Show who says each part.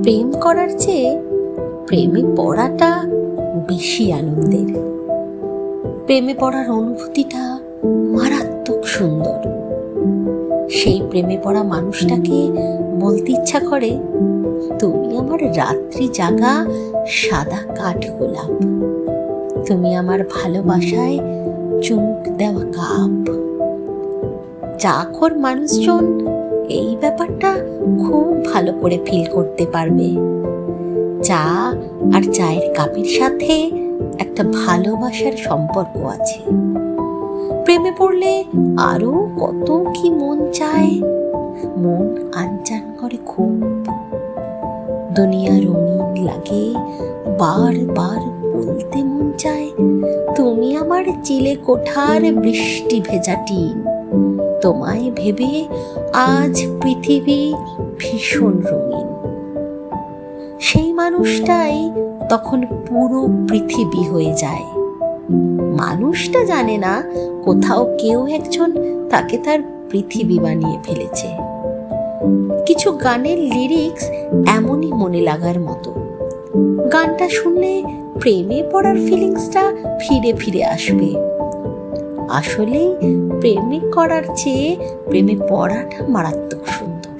Speaker 1: প্রেম করার চেয়ে প্রেমে পড়াটা বেশি আনন্দের। প্রেমে পড়ার অনুভূতিটা মারাত্মক সুন্দর। সেই প্রেমে পড়া মানুষটাকে বলতে ইচ্ছা করে, তুমি আমার রাত্রি জাগা সাদা কাঠগোলাপ, তুমি আমার ভালোবাসায় চুমুক দেওয়া কাপ। চাখর মানুষজন এই ব্যাপারটা খুব ভালো করে ফিল করতে পারবে। চা আর চায়ের কাপের সাথে একটা ভালোবাসার সম্পর্ক আছে। প্রেমে পড়লে আরো কত কি মন চায়, মন আনচান করে খুব। দুনিয়া রঙিন লাগে, বারবার বলতে মন চায়, তুমি আমার চিলে কোঠার বৃষ্টি ভেজা টিন, তোমায় ভেবে আজ পৃথিবী ভীষণ রঙিন। সেই মানুষটাই তখন পুরো পৃথিবী হয়ে যায়। মানুষটা জানে না কোথাও কেউ একজন তাকে তার পৃথিবী বানিয়ে ফেলেছে। কিছু গানের লিরিক্স এমনই মনে লাগার মতো, গানটা শুনলে প্রেমে পড়ার ফিলিংসটা ফিরে ফিরে আসবে। আসলে প্রেমে করার চেয়ে প্রেমে পড়াটা মারাত্মক সুন্দর।